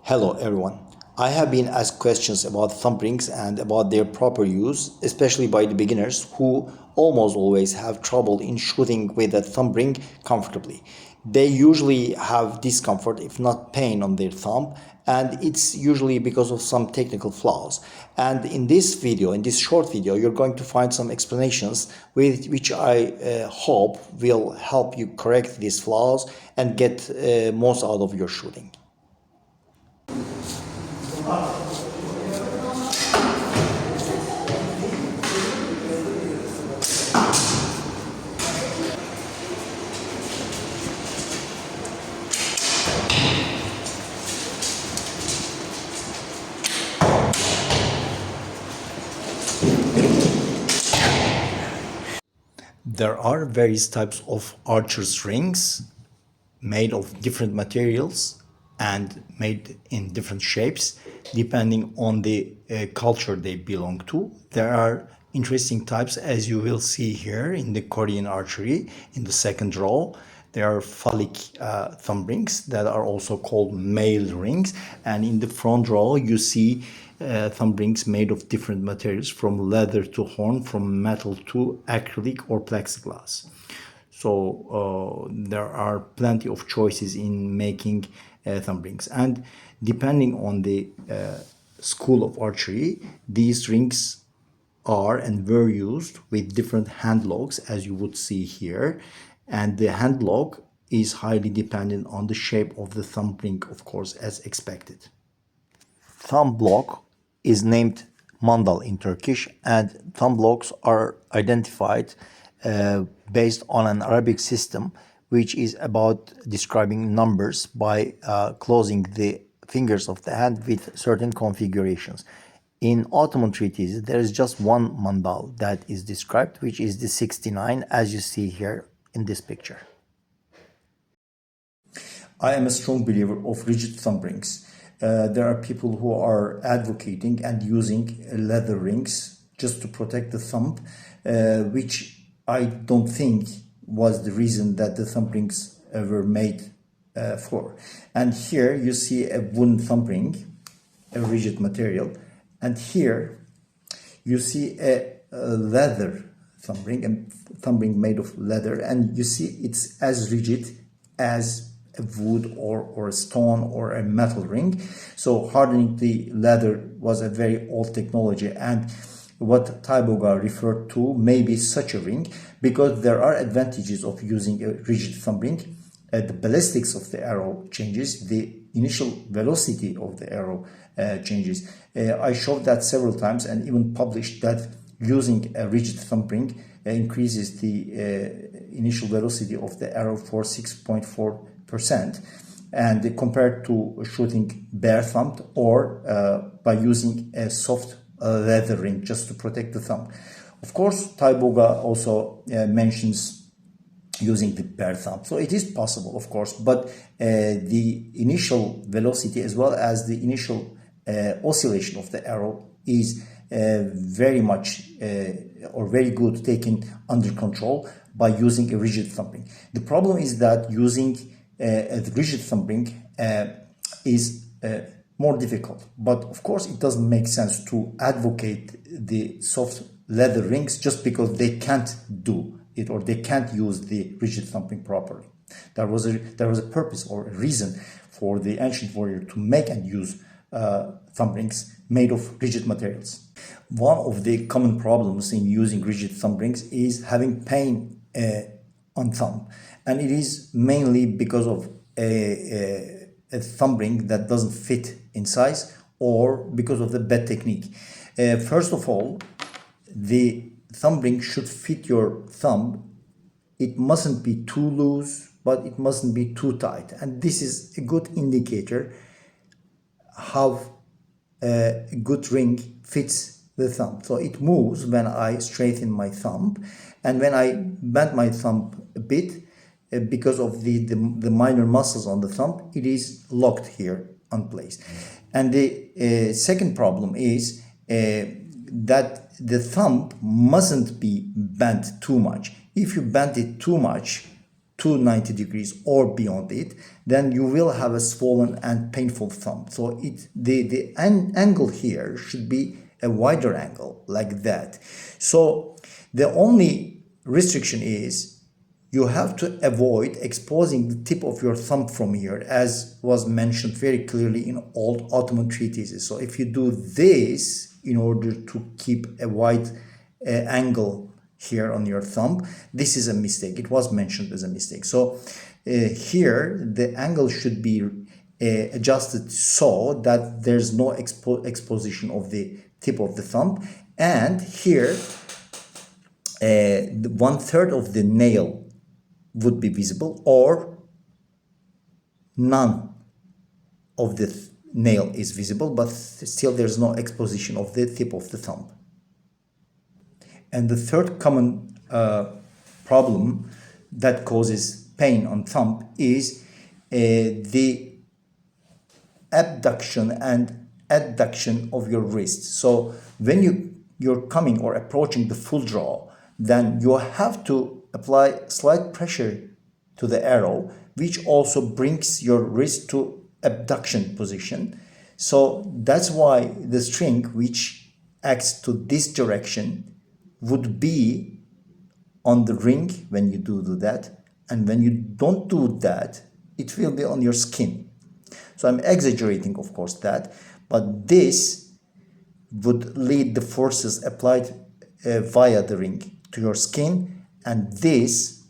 Hello everyone. I have been asked questions about thumb rings and about their proper use, especially by the beginners who almost always have trouble in shooting with a thumb ring comfortably. They usually have discomfort, if not pain, on their thumb, and it's usually because of some technical flaws. And in this video, in this short video, you're going to find some explanations with which I hope will help you correct these flaws and get most out of your shooting. There are various types of archer's rings made of different materials and made in different shapes depending on the culture they belong to. There are interesting types, as you will see here in the Korean archery in the second row. There are phallic thumb rings that are also called male rings, and in the front row you see thumb rings made of different materials, from leather to horn, from metal to acrylic or plexiglass. So there are plenty of choices in making thumb rings, and depending on the school of archery, these rings are and were used with different handlocks, as you would see here, and the handlock is highly dependent on the shape of the thumb ring, of course, as expected. Thumb block is named mandal in Turkish, and thumb blocks are identified based on an Arabic system, which is about describing numbers by closing the fingers of the hand with certain configurations. In Ottoman treaties, there is just one mandal that is described, which is the 69, as you see here in this picture. I am a strong believer of rigid thumb rings. There are people who are advocating and using leather rings just to protect the thumb, which I don't think was the reason that the thumb rings were made for. And here you see a wooden thumb ring, a rigid material, and here you see a leather thumb ring, a thumb ring made of leather, and you see it's as rigid as a wood or a stone or a metal ring. So hardening the leather was a very old technology, and what Taiboga referred to may be such a ring, because there are advantages of using a rigid thumb ring. The ballistics of the arrow changes, the initial velocity of the arrow changes. I showed that several times and even published that using a rigid thumb ring increases the initial velocity of the arrow for 6.4%, and compared to shooting bare thumbed or by using a soft leather ring just to protect the thumb. Of course, Taiboga also mentions using the bare thumb, so it is possible, of course, but the initial velocity as well as the initial oscillation of the arrow is very much or very good taken under control by using a rigid thumb ring. The problem is that using a rigid thumb ring is more difficult, but of course it doesn't make sense to advocate the soft leather rings just because they can't do it or they can't use the rigid thumb ring properly. There was a purpose or a reason for the ancient warrior to make and use thumb rings made of rigid materials. One of the common problems in using rigid thumb rings is having pain on thumb, and it is mainly because of a thumb ring that doesn't fit in size or because of the bad technique. First of all, the thumb ring should fit your thumb. It mustn't be too loose, but it mustn't be too tight, and this is a good indicator how a good ring fits the thumb. So it moves when I straighten my thumb, and when I bend my thumb a bit, because of the minor muscles on the thumb, it is locked here on place. And the second problem is that the thumb mustn't be bent too much. If you bend it too much, to 90 degrees or beyond it, then you will have a swollen and painful thumb. So the angle here should be a wider angle like that. So the only restriction is you have to avoid exposing the tip of your thumb from here, as was mentioned very clearly in old Ottoman treatises. So if you do this in order to keep a wide angle here on your thumb, this is a mistake. It was mentioned as a mistake. So here the angle should be adjusted so that there's no exposition of the tip of the thumb, and here 1/3 of the nail would be visible, or none of the nail is visible, but still there's no exposition of the tip of the thumb. And the third common problem that causes pain on thumb is the abduction and adduction of your wrist. So when you're coming or approaching the full draw, then you have to apply slight pressure to the arrow, which also brings your wrist to abduction position. So that's why the string which acts to this direction would be on the ring when you do that, and when you don't do that, it will be on your skin. So I'm exaggerating, of course, that, but this would lead the forces applied via the ring to your skin, and this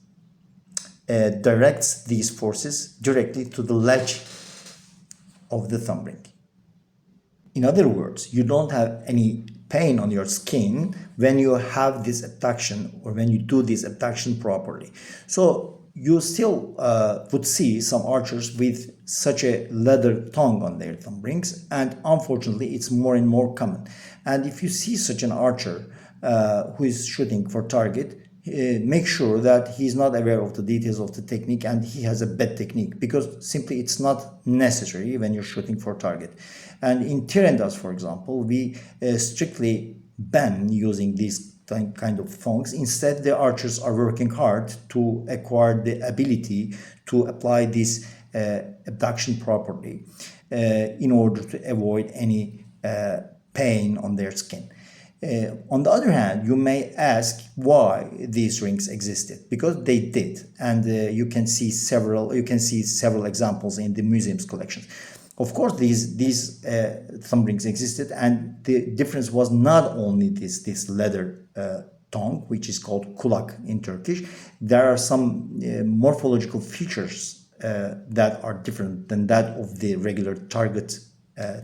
directs these forces directly to the ledge of the thumb ring. In other words, you don't have any pain on your skin when you have this abduction, or when you do this abduction properly. So you still would see some archers with such a leather tongue on their thumb rings, and unfortunately it's more and more common. And if you see such an archer who is shooting for target, make sure that he's not aware of the details of the technique and he has a bad technique, because simply it's not necessary when you're shooting for target. And in Tirandas, for example, we strictly ban using these kind of thongs. Instead, the archers are working hard to acquire the ability to apply this abduction properly in order to avoid any pain on their skin. On the other hand, you may ask why these rings existed, because they did, and you can see several examples in the museum's collections. Of course, these thumb rings existed, and the difference was not only this leather tongue, which is called kulak in Turkish. There are some morphological features that are different than that of the regular target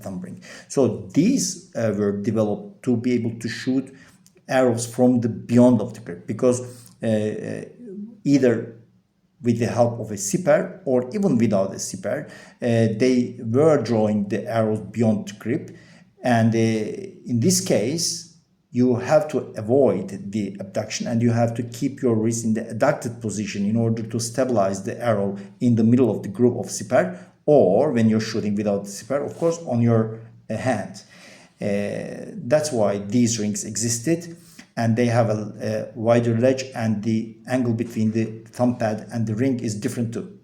thumb ring. So these were developed to be able to shoot arrows from the beyond of the grip, because either with the help of a sipper or even without a sipper, they were drawing the arrows beyond the grip, and in this case you have to avoid the abduction, and you have to keep your wrist in the adducted position in order to stabilize the arrow in the middle of the group of sipper, or when you're shooting without the sipper, of course, on your hand. That's why these rings existed, and they have a wider ledge, and the angle between the thumb pad and the ring is different too.